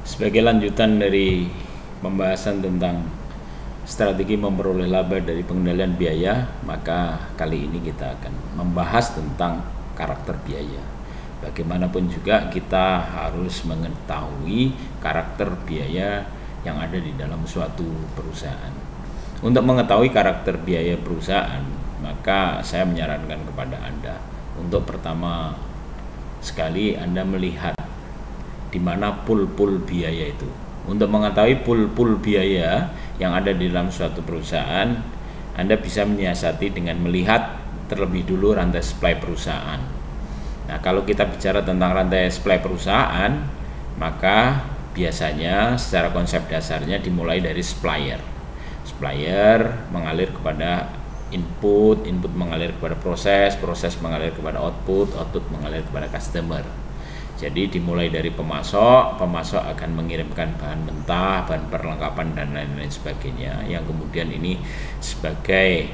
Sebagai lanjutan dari pembahasan tentang strategi memperoleh laba dari pengendalian biaya, maka kali ini kita akan membahas tentang karakter biaya. Bagaimanapun juga kita harus mengetahui karakter biaya yang ada di dalam suatu perusahaan. Untuk mengetahui karakter biaya perusahaan, maka saya menyarankan kepada Anda untuk pertama sekali Anda melihat di mana pool biaya itu. Untuk mengetahui pool biaya yang ada di dalam suatu perusahaan, Anda bisa menyiasati dengan melihat terlebih dulu rantai supply perusahaan. Nah, kalau kita bicara tentang rantai supply perusahaan, maka biasanya secara konsep dasarnya dimulai dari supplier. Supplier mengalir kepada input mengalir kepada proses mengalir kepada output mengalir kepada customer. Jadi dimulai dari pemasok akan mengirimkan bahan mentah, bahan perlengkapan dan lain-lain sebagainya, yang kemudian ini sebagai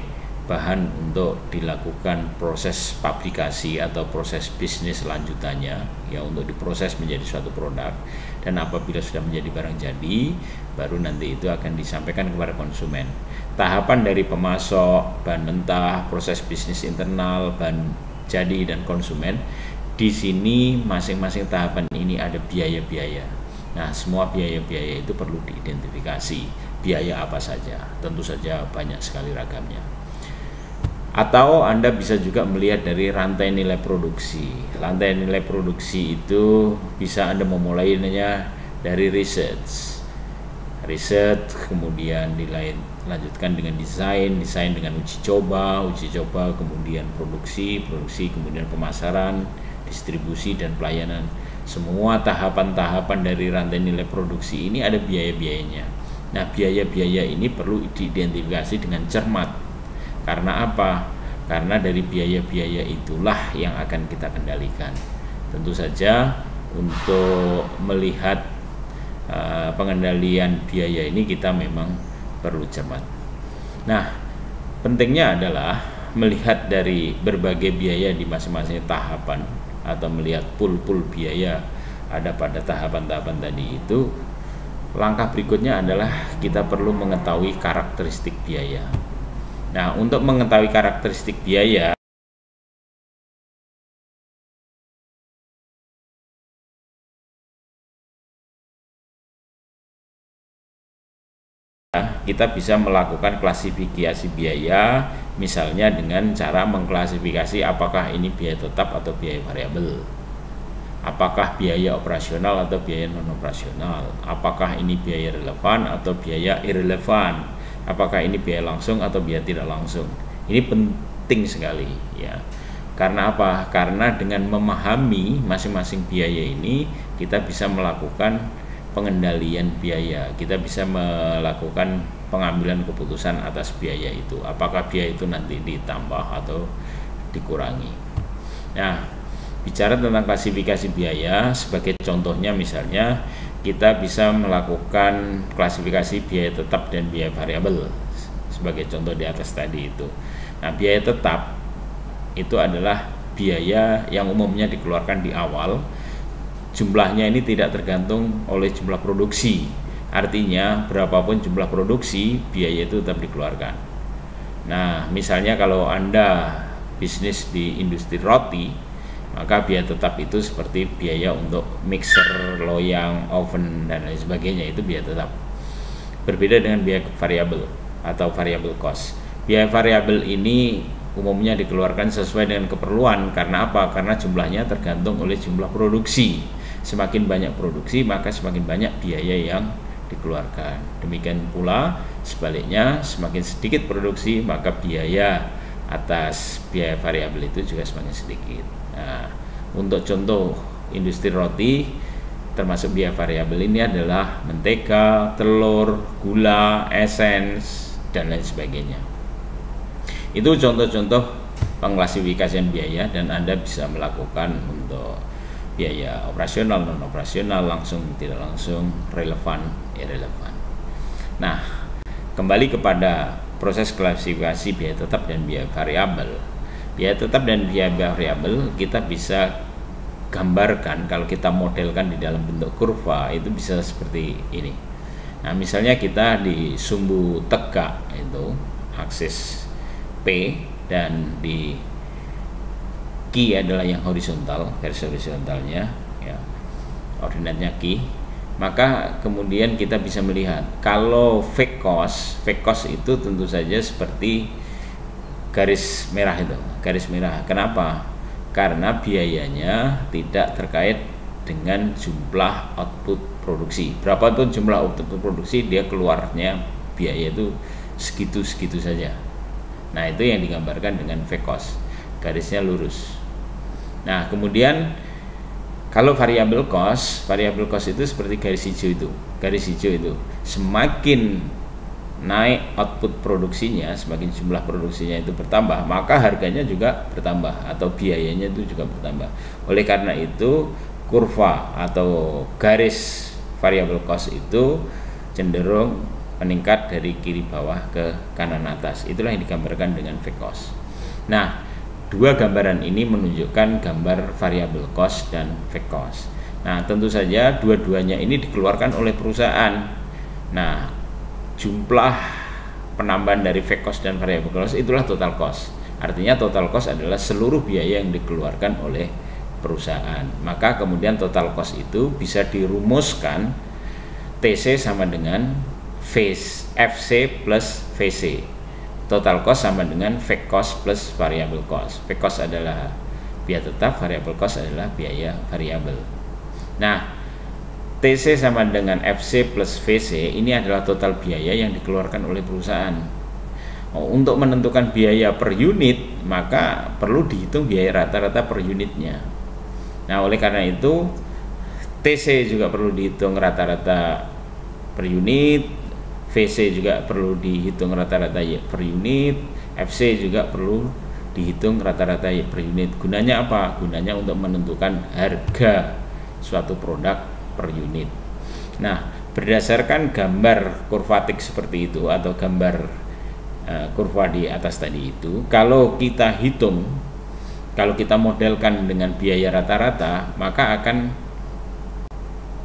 bahan untuk dilakukan proses pabrikasi atau proses bisnis lanjutannya, ya, untuk diproses menjadi suatu produk. Dan apabila sudah menjadi barang jadi, baru nanti itu akan disampaikan kepada konsumen. Tahapan dari pemasok, bahan mentah, proses bisnis internal, bahan jadi dan konsumen, di sini masing-masing tahapan ini ada biaya-biaya. Nah, semua biaya-biaya itu perlu diidentifikasi. Biaya apa saja? Tentu saja banyak sekali ragamnya. Atau Anda bisa juga melihat dari rantai nilai produksi. Rantai nilai produksi itu bisa Anda memulainya dari riset, kemudian dilanjutkan dengan desain dengan uji coba, kemudian produksi, kemudian pemasaran, distribusi dan pelayanan. Semua tahapan-tahapan dari rantai nilai produksi ini ada biaya-biayanya. Nah, biaya-biaya ini perlu diidentifikasi dengan cermat. Karena apa? Karena dari biaya-biaya itulah yang akan kita kendalikan. Tentu saja untuk melihat pengendalian biaya ini kita memang perlu cermat. Nah, pentingnya adalah melihat dari berbagai biaya di masing-masing tahapan, atau melihat pool biaya ada pada tahapan-tahapan tadi itu. Langkah berikutnya adalah kita perlu mengetahui karakteristik biaya. Nah, untuk mengetahui karakteristik biaya, kita bisa melakukan klasifikasi biaya, misalnya dengan cara mengklasifikasi apakah ini biaya tetap atau biaya variabel, apakah biaya operasional atau biaya non operasional, apakah ini biaya relevan atau biaya irrelevan, apakah ini biaya langsung atau biaya tidak langsung. Ini penting sekali, ya. Karena apa? Karena dengan memahami masing-masing biaya ini, kita bisa melakukan pengendalian biaya. Kita bisa melakukan pengambilan keputusan atas biaya itu. Apakah biaya itu nanti ditambah atau dikurangi. Nah, bicara tentang klasifikasi biaya, sebagai contohnya misalnya kita bisa melakukan klasifikasi biaya tetap dan biaya variabel. Sebagai contoh di atas tadi itu. Nah, biaya tetap itu adalah biaya yang umumnya dikeluarkan di awal. Jumlahnya ini tidak tergantung oleh jumlah produksi. Artinya berapapun jumlah produksi, biaya itu tetap dikeluarkan. Nah, misalnya kalau Anda bisnis di industri roti, maka biaya tetap itu seperti biaya untuk mixer, loyang, oven dan lain sebagainya, itu biaya tetap. Berbeda dengan biaya variabel atau variable cost. Biaya variabel ini umumnya dikeluarkan sesuai dengan keperluan. Karena apa? Karena jumlahnya tergantung oleh jumlah produksi. Semakin banyak produksi, maka semakin banyak biaya yang dikeluarkan. Demikian pula sebaliknya, semakin sedikit produksi, maka biaya atas biaya variabel itu juga semakin sedikit. Nah, untuk contoh industri roti, termasuk biaya variabel ini adalah mentega, telur, gula, esens, dan lain sebagainya. Itu contoh-contoh pengklasifikasian biaya, dan Anda bisa melakukan untuk biaya operasional, non operasional, langsung, tidak langsung, relevan, irrelevan. Nah, kembali kepada proses klasifikasi biaya tetap dan biaya variabel. Biaya tetap dan biaya variabel kita bisa gambarkan, kalau kita modelkan di dalam bentuk kurva itu bisa seperti ini. Nah, misalnya kita di sumbu tegak itu aksis P dan di Q adalah yang horizontal, garis horizontalnya ya, ordinatnya Q. Maka kemudian kita bisa melihat kalau V cos itu tentu saja seperti garis merah itu, garis merah. Kenapa? Karena biayanya tidak terkait dengan jumlah output produksi. Berapapun jumlah output produksi, dia keluarnya biaya itu segitu-segitu saja. Nah, itu yang digambarkan dengan V cos, garisnya lurus. Nah, kemudian kalau variabel cost itu seperti garis hijau itu. Garis hijau itu semakin naik output produksinya, semakin jumlah produksinya itu bertambah, maka harganya juga bertambah atau biayanya itu juga bertambah. Oleh karena itu, kurva atau garis variabel cost itu cenderung meningkat dari kiri bawah ke kanan atas. Itulah yang digambarkan dengan V cost. Nah, dua gambaran ini menunjukkan gambar variabel cost dan V cost. Nah, tentu saja dua-duanya ini dikeluarkan oleh perusahaan. Nah, jumlah penambahan dari V cost dan variabel cost itulah total cost. Artinya total cost adalah seluruh biaya yang dikeluarkan oleh perusahaan. Maka kemudian total cost itu bisa dirumuskan TC sama dengan FC plus VC. Total cost sama dengan V cost plus variable cost. V cost adalah biaya tetap, variable cost adalah biaya variabel. Nah, TC sama dengan FC plus VC ini adalah total biaya yang dikeluarkan oleh perusahaan. Untuk menentukan biaya per unit, maka perlu dihitung biaya rata-rata per unitnya. Nah, oleh karena itu TC juga perlu dihitung rata-rata per unit, VC juga perlu dihitung rata-rata per unit, FC juga perlu dihitung rata-rata per unit. Gunanya apa? Gunanya untuk menentukan harga suatu produk per unit. Nah, berdasarkan gambar kurvatik seperti itu atau gambar kurva di atas tadi itu, kalau kita hitung, kalau kita modelkan dengan biaya rata-rata, maka akan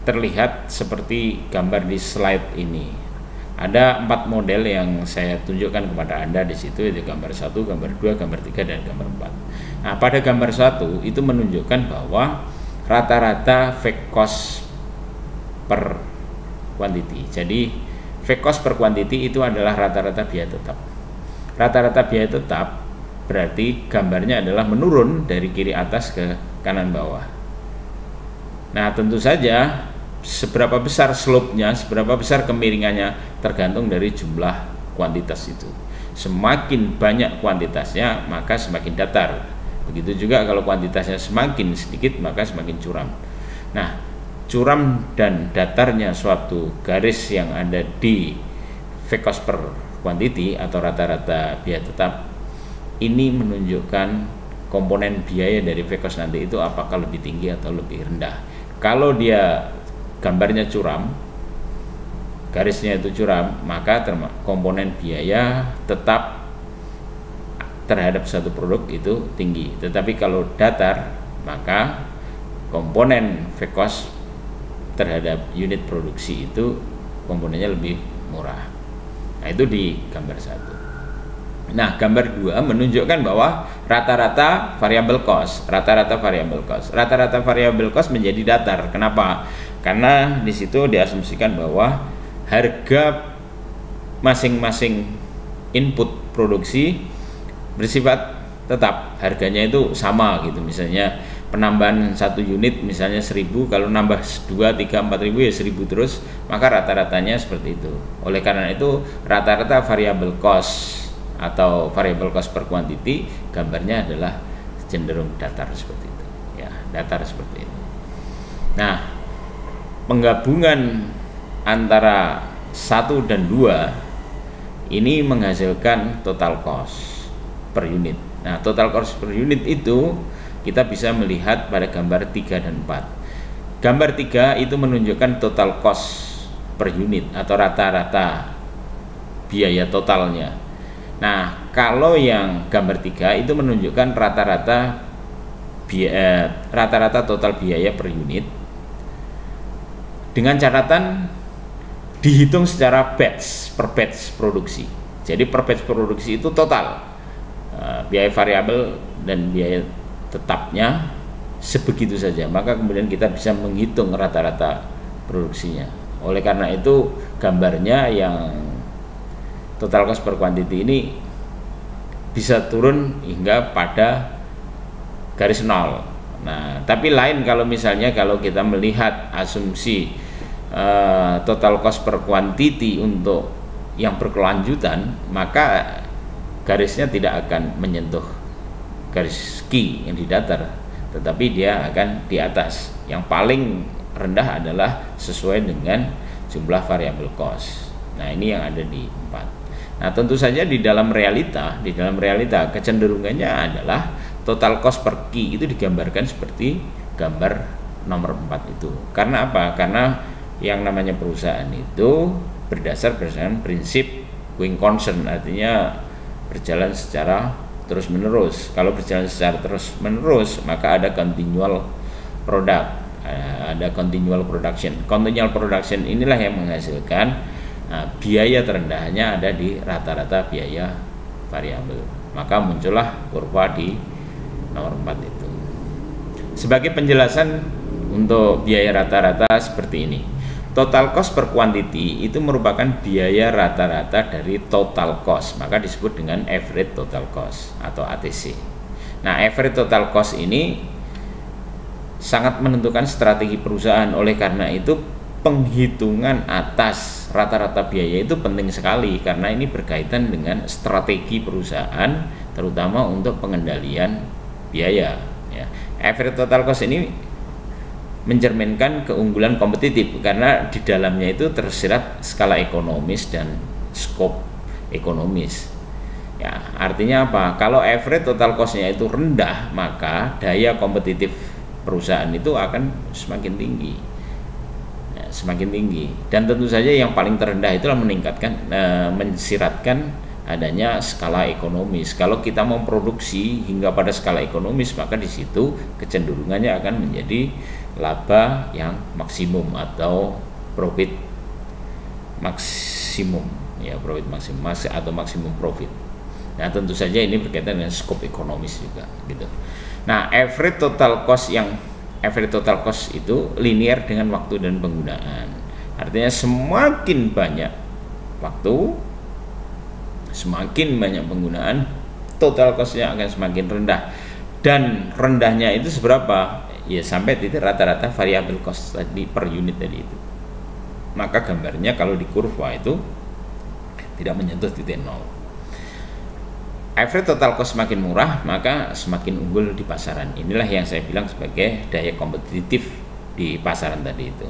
terlihat seperti gambar di slide ini. Ada 4 model yang saya tunjukkan kepada Anda di situ, yaitu gambar 1, gambar 2, gambar 3, dan gambar 4. Nah, pada gambar 1 itu menunjukkan bahwa rata-rata V cost per quantity. Jadi V cost per quantity itu adalah rata-rata biaya tetap. Rata-rata biaya tetap berarti gambarnya adalah menurun dari kiri atas ke kanan bawah. Nah, tentu saja seberapa besar slope-nya, seberapa besar kemiringannya tergantung dari jumlah kuantitas itu. Semakin banyak kuantitasnya, maka semakin datar. Begitu juga kalau kuantitasnya semakin sedikit, maka semakin curam. Nah, curam dan datarnya suatu garis yang ada di V cost per quantity atau rata-rata biaya tetap ini menunjukkan komponen biaya dari V cost nanti itu apakah lebih tinggi atau lebih rendah. Kalau dia gambarnya curam, garisnya itu curam, maka komponen biaya tetap terhadap satu produk itu tinggi. Tetapi kalau datar, maka komponen V cost terhadap unit produksi itu komponennya lebih murah. Nah, itu di gambar 1. Nah, gambar 2 menunjukkan bahwa rata-rata variabel cost menjadi datar. Kenapa? Karena di situ diasumsikan bahwa harga masing-masing input produksi bersifat tetap, harganya itu sama gitu. Misalnya penambahan 1 unit misalnya 1000, kalau nambah 2, 3, 4.000 ya 1000 terus, maka rata-ratanya seperti itu. Oleh karena itu rata-rata variable cost atau variable cost per quantity gambarnya adalah cenderung datar seperti itu ya, datar seperti itu. Nah, penggabungan antara 1 dan 2 ini menghasilkan total cost per unit. Nah, total cost per unit itu kita bisa melihat pada gambar 3 dan 4. Gambar 3 itu menunjukkan total cost per unit atau rata-rata biaya totalnya. Nah, kalau yang gambar 3 itu menunjukkan rata-rata rata-rata total biaya per unit dengan catatan dihitung secara per batch produksi. Jadi per batch produksi itu total biaya variabel dan biaya tetapnya sebegitu saja, maka kemudian kita bisa menghitung rata-rata produksinya. Oleh karena itu gambarnya yang total cost per quantity ini bisa turun hingga pada garis nol. Nah, tapi lain kalau misalnya kalau kita melihat asumsi total cost per quantity untuk yang berkelanjutan, maka garisnya tidak akan menyentuh garis key yang di datar, tetapi dia akan di atas. Yang paling rendah adalah sesuai dengan jumlah variabel cost. Nah, ini yang ada di 4. Nah, tentu saja di dalam realita kecenderungannya adalah total cost per key itu digambarkan seperti gambar nomor 4 itu. Karena apa? Karena yang namanya perusahaan itu berdasarkan prinsip going concern, artinya berjalan secara terus menerus. Kalau berjalan secara terus menerus, maka ada continual product, ada continual production. Continual production inilah yang menghasilkan biaya terendahnya ada di rata-rata biaya variabel. Maka muncullah kurva di nomor 4 itu. Sebagai penjelasan untuk biaya rata-rata seperti ini. Total cost per quantity itu merupakan biaya rata-rata dari total cost, maka disebut dengan average total cost atau ATC. Nah, average total cost ini sangat menentukan strategi perusahaan. Oleh karena itu penghitungan atas rata-rata biaya itu penting sekali, karena ini berkaitan dengan strategi perusahaan, terutama untuk pengendalian biaya. Ya. Average total cost ini mencerminkan keunggulan kompetitif karena di dalamnya itu tersirat skala ekonomis dan skop ekonomis. Ya, artinya apa? Kalau average total cost-nya itu rendah, maka daya kompetitif perusahaan itu akan semakin tinggi. Ya, semakin tinggi. Dan tentu saja yang paling terendah itulah mensiratkan adanya skala ekonomis. Kalau kita memproduksi hingga pada skala ekonomis, maka di situ kecenderungannya akan menjadi laba yang maksimum atau profit maksimum, ya, profit maksimum atau maksimum profit. Nah, tentu saja ini berkaitan dengan skop ekonomis juga gitu. Nah, average total cost itu linear dengan waktu dan penggunaan. Artinya semakin banyak waktu, semakin banyak penggunaan, total cost-nya akan semakin rendah. Dan rendahnya itu seberapa? Ya, sampai titik rata-rata variabel cost tadi per unit tadi itu. Maka gambarnya kalau di kurva itu tidak menyentuh titik nol. Average total cost semakin murah, maka semakin unggul di pasaran. Inilah yang saya bilang sebagai daya kompetitif di pasaran tadi itu.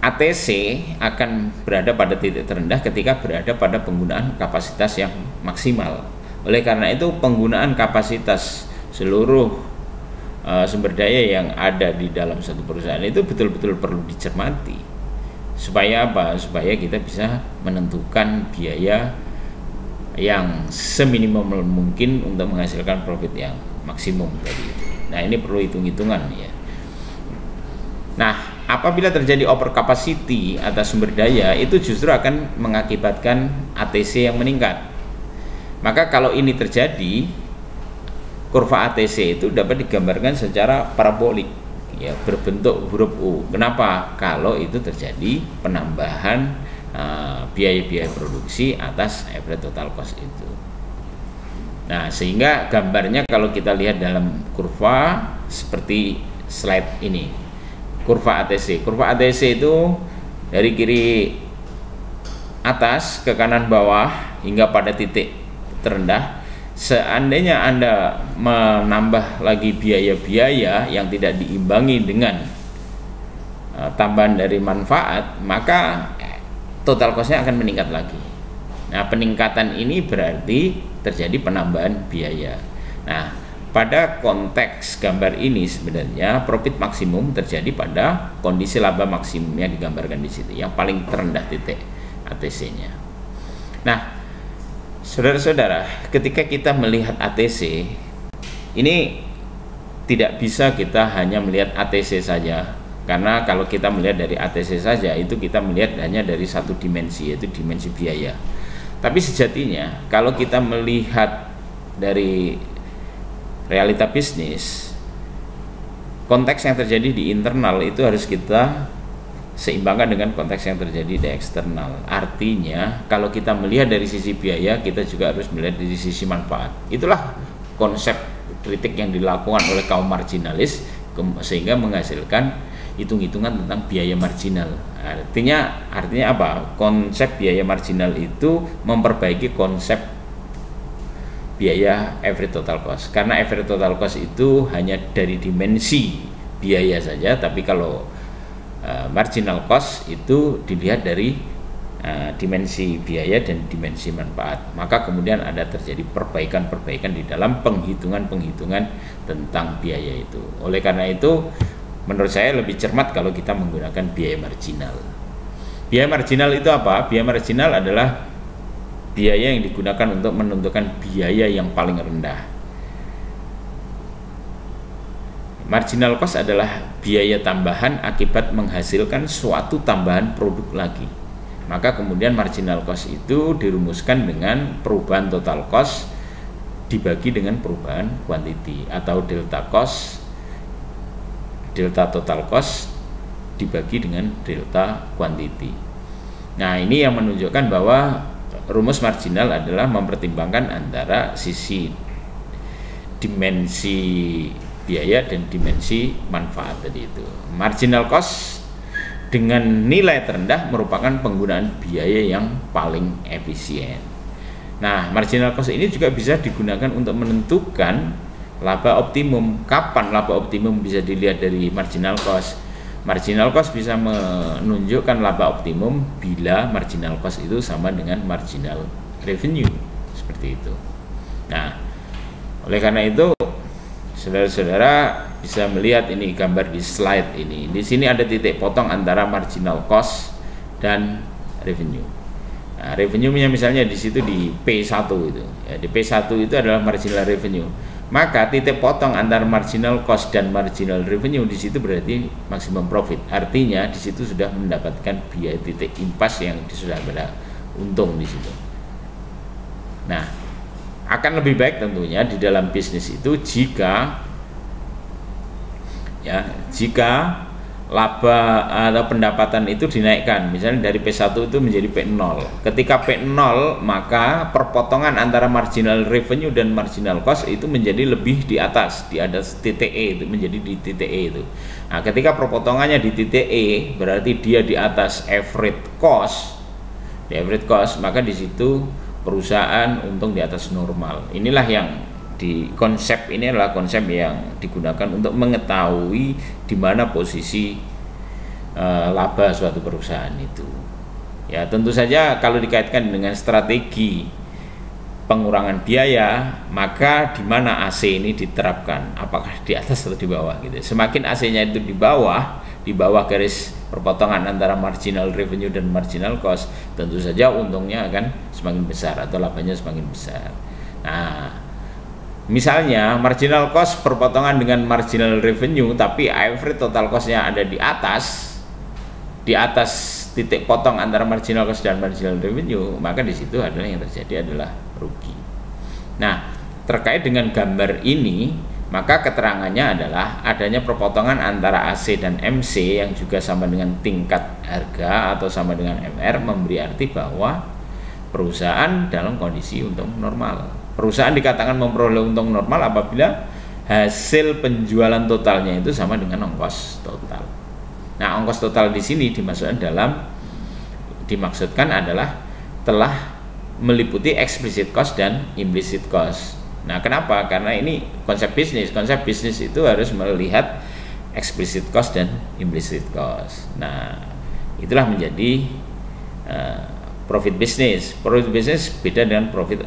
ATC akan berada pada titik terendah ketika berada pada penggunaan kapasitas yang maksimal. Oleh karena itu penggunaan kapasitas seluruh sumber daya yang ada di dalam satu perusahaan itu betul-betul perlu dicermati. Supaya apa? Supaya kita bisa menentukan biaya yang seminimum mungkin untuk menghasilkan profit yang maksimum tadi. Nah, ini perlu hitung-hitungan ya. Nah, apabila terjadi over capacity atas sumber daya, itu justru akan mengakibatkan ATC yang meningkat. Maka kalau ini terjadi, kurva ATC itu dapat digambarkan secara parabolik, ya, berbentuk huruf U. Kenapa? Kalau itu terjadi penambahan biaya-biaya produksi atas average total cost itu. Nah, sehingga gambarnya kalau kita lihat dalam kurva seperti slide ini, kurva ATC. Kurva ATC itu dari kiri atas ke kanan bawah hingga pada titik terendah. Seandainya Anda menambah lagi biaya-biaya yang tidak diimbangi dengan tambahan dari manfaat, maka total cost-nya akan meningkat lagi. Nah, peningkatan ini berarti terjadi penambahan biaya. Nah, pada konteks gambar ini sebenarnya profit maksimum terjadi pada kondisi laba maksimum yang digambarkan di situ, yang paling terendah titik ATC-nya. Nah, saudara-saudara, ketika kita melihat ATC ini tidak bisa kita hanya melihat ATC saja, karena kalau kita melihat dari ATC saja itu kita melihat hanya dari satu dimensi, yaitu dimensi biaya. Tapi sejatinya kalau kita melihat dari realita bisnis, konteks yang terjadi di internal itu harus kita seimbangkan dengan konteks yang terjadi di eksternal. Artinya kalau kita melihat dari sisi biaya, kita juga harus melihat dari sisi manfaat. Itulah konsep kritik yang dilakukan oleh kaum marginalis sehingga menghasilkan hitung-hitungan tentang biaya marginal. Artinya apa? Konsep biaya marginal itu memperbaiki konsep biaya average total cost, karena average total cost itu hanya dari dimensi biaya saja, tapi kalau marginal cost itu dilihat dari dimensi biaya dan dimensi manfaat. Maka kemudian ada terjadi perbaikan-perbaikan di dalam penghitungan-penghitungan tentang biaya itu. Oleh karena itu menurut saya lebih cermat kalau kita menggunakan biaya marginal. Biaya marginal itu apa? Biaya marginal adalah biaya yang digunakan untuk menentukan biaya yang paling rendah. Marginal cost adalah biaya tambahan akibat menghasilkan suatu tambahan produk lagi. Maka kemudian marginal cost itu dirumuskan dengan perubahan total cost dibagi dengan perubahan quantity, atau delta total cost dibagi dengan delta quantity. Nah, ini yang menunjukkan bahwa rumus marginal adalah mempertimbangkan antara sisi dimensi biaya dan dimensi manfaat tadi itu. Marginal cost dengan nilai terendah merupakan penggunaan biaya yang paling efisien. Nah, marginal cost ini juga bisa digunakan untuk menentukan laba optimum. Kapan laba optimum bisa dilihat dari marginal cost? Marginal cost bisa menunjukkan laba optimum bila marginal cost itu sama dengan marginal revenue, seperti itu. Nah, oleh karena itu saudara-saudara bisa melihat ini gambar di slide ini. Di sini ada titik potong antara marginal cost dan revenue. Nah, revenue-nya misalnya di situ di P1 itu. Ya, di P1 itu adalah marginal revenue. Maka titik potong antara marginal cost dan marginal revenue di situ berarti maximum profit. Artinya di situ sudah mendapatkan biaya titik impas yang sudah ada untung di situ. Nah, akan lebih baik tentunya di dalam bisnis itu jika laba atau pendapatan itu dinaikkan, misalnya dari P1 itu menjadi P0. Ketika P0, maka perpotongan antara marginal revenue dan marginal cost itu menjadi lebih di atas titik E, itu menjadi di titik E itu. Nah, ketika perpotongannya di titik E berarti dia di atas average cost. Di average cost, maka di situ perusahaan untung di atas normal. Inilah yang konsep ini adalah konsep yang digunakan untuk mengetahui di mana posisi laba suatu perusahaan itu. Ya, tentu saja kalau dikaitkan dengan strategi pengurangan biaya, maka di mana AC ini diterapkan, apakah di atas atau di bawah gitu. Semakin AC-nya itu di bawah garis perpotongan antara marginal revenue dan marginal cost, tentu saja untungnya akan semakin besar atau labanya semakin besar. Nah, misalnya marginal cost perpotongan dengan marginal revenue, tapi average total cost-nya ada di atas titik potong antara marginal cost dan marginal revenue, maka di situ adalah yang terjadi adalah rugi. Nah, terkait dengan gambar ini, maka keterangannya adalah adanya perpotongan antara AC dan MC yang juga sama dengan tingkat harga atau sama dengan MR, memberi arti bahwa perusahaan dalam kondisi untung normal. Perusahaan dikatakan memperoleh untung normal apabila hasil penjualan totalnya itu sama dengan ongkos total. Nah, ongkos total di sini dimaksudkan adalah telah meliputi explicit cost dan implicit cost. Nah, kenapa? Karena ini konsep bisnis. Konsep bisnis itu harus melihat explicit cost dan implicit cost. Nah, itulah menjadi profit business. Profit business beda dengan profit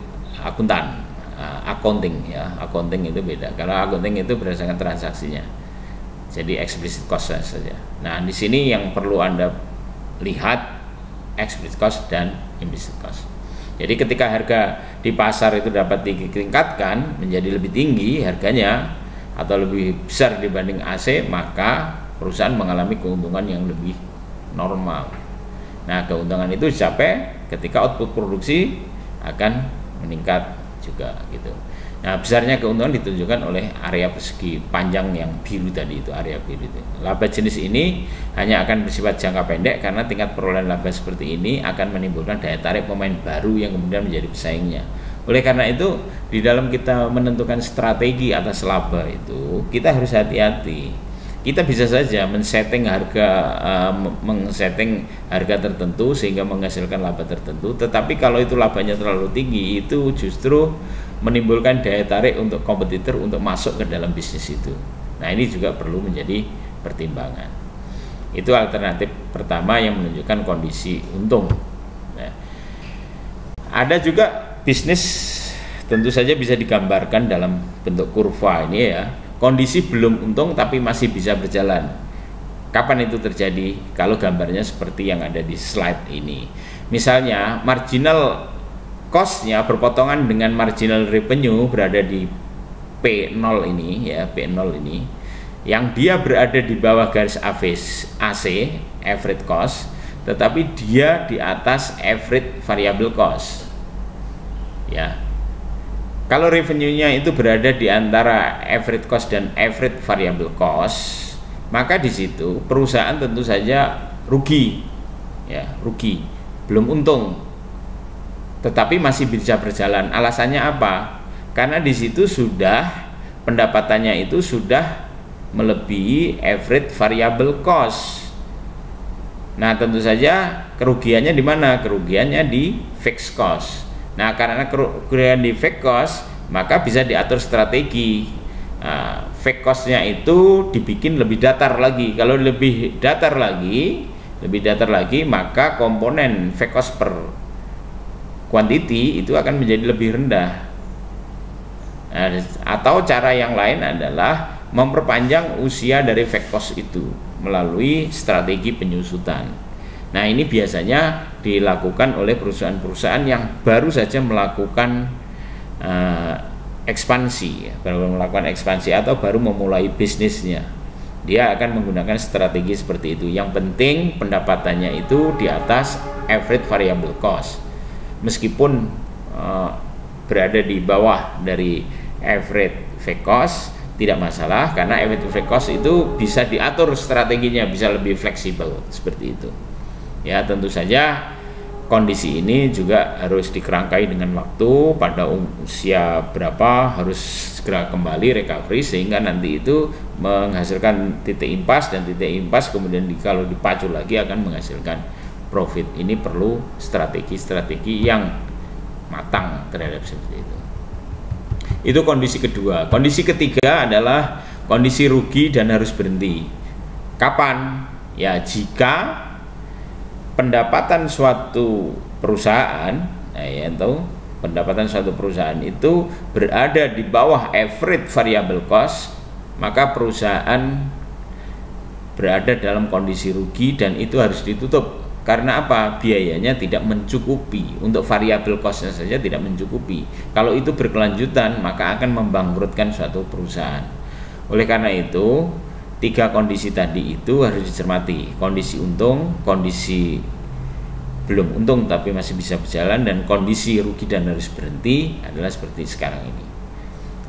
accounting ya. Accounting itu beda. Kalau accounting itu berdasarkan transaksinya. Jadi explicit cost saja. Nah, di sini yang perlu Anda lihat explicit cost dan implicit cost. Jadi ketika harga di pasar itu dapat ditingkatkan menjadi lebih tinggi harganya, atau lebih besar dibanding AC, maka perusahaan mengalami keuntungan yang lebih normal. Nah, keuntungan itu dicapai ketika output produksi akan meningkat juga gitu. Nah, besarnya keuntungan ditunjukkan oleh area persegi panjang yang biru tadi itu, area biru itu. Laba jenis ini hanya akan bersifat jangka pendek karena tingkat perolehan laba seperti ini akan menimbulkan daya tarik pemain baru yang kemudian menjadi pesaingnya. Oleh karena itu, di dalam kita menentukan strategi atas laba itu, kita harus hati-hati. Kita bisa saja men-setting harga tertentu sehingga menghasilkan laba tertentu, tetapi kalau itu labanya terlalu tinggi, itu justru menimbulkan daya tarik untuk kompetitor untuk masuk ke dalam bisnis itu. Nah, ini juga perlu menjadi pertimbangan. Itu alternatif pertama yang menunjukkan kondisi untung. Nah, ada juga bisnis tentu saja bisa digambarkan dalam bentuk kurva ini ya. Kondisi belum untung tapi masih bisa berjalan. Kapan itu terjadi? Kalau gambarnya seperti yang ada di slide ini. Misalnya marginal cost-nya berpotongan dengan marginal revenue berada di P0 ini ya, P0 ini. Yang dia berada di bawah garis AC, average cost, tetapi dia di atas average variable cost. Ya. Kalau revenue-nya itu berada di antara average cost dan average variable cost, maka di situ perusahaan tentu saja rugi, ya rugi, belum untung, tetapi masih bisa berjalan. Alasannya apa? Karena di situ sudah pendapatannya itu sudah melebihi average variable cost. Nah, tentu saja kerugiannya di mana? Kerugiannya di fixed cost. Nah, karena kerugian di fixed cost, maka bisa diatur strategi. Nah, fixed cost-nya itu dibikin lebih datar lagi. Kalau lebih datar lagi, maka komponen fixed cost per quantity itu akan menjadi lebih rendah. Nah, atau cara yang lain adalah memperpanjang usia dari fixed cost itu melalui strategi penyusutan. Nah, ini biasanya dilakukan oleh perusahaan-perusahaan yang baru saja melakukan ekspansi, atau baru memulai bisnisnya. Dia akan menggunakan strategi seperti itu. Yang penting pendapatannya itu di atas average variable cost. Meskipun berada di bawah dari average fixed cost, tidak masalah karena average fixed cost itu bisa diatur strateginya, bisa lebih fleksibel seperti itu. Ya, tentu saja kondisi ini juga harus dikerangkai dengan waktu, pada usia berapa harus segera kembali recovery sehingga nanti itu menghasilkan titik impas, dan titik impas kemudian kalau dipacu lagi akan menghasilkan profit. Ini perlu strategi yang matang terhadap seperti itu. Itu kondisi kedua. Kondisi ketiga adalah kondisi rugi dan harus berhenti. Kapan? Ya, jika pendapatan suatu perusahaan, pendapatan suatu perusahaan itu berada di bawah average variable cost, maka perusahaan berada dalam kondisi rugi dan itu harus ditutup. Karena apa? Biayanya tidak mencukupi, untuk variable cost-nya saja tidak mencukupi. Kalau itu berkelanjutan, maka akan membangkrutkan suatu perusahaan. Oleh karena itu, 3 kondisi tadi itu harus dicermati. Kondisi untung, kondisi belum untung tapi masih bisa berjalan, dan kondisi rugi dan harus berhenti adalah seperti sekarang ini.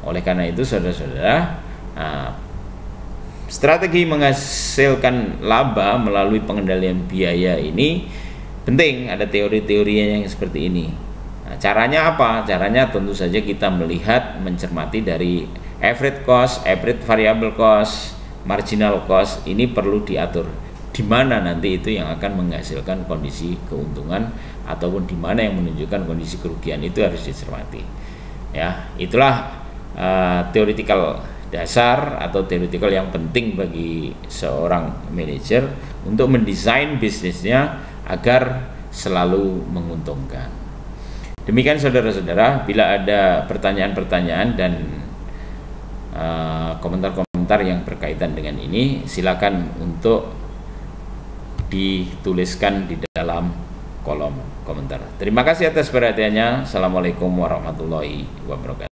Oleh karena itu, saudara-saudara, strategi menghasilkan laba melalui pengendalian biaya ini penting. Ada teori-teorinya yang seperti ini. Nah, caranya apa? Caranya tentu saja kita melihat, mencermati dari average cost, average variable cost, marginal cost. Ini perlu diatur di mana nanti itu yang akan menghasilkan kondisi keuntungan ataupun di mana yang menunjukkan kondisi kerugian, itu harus dicermati. Ya, itulah theoretical dasar atau theoretical yang penting bagi seorang manajer untuk mendesain bisnisnya agar selalu menguntungkan. Demikian saudara-saudara, bila ada pertanyaan-pertanyaan dan komentar-komentar yang berkaitan dengan ini, silakan untuk dituliskan di dalam kolom komentar. Terima kasih atas perhatiannya. Assalamualaikum warahmatullahi wabarakatuh.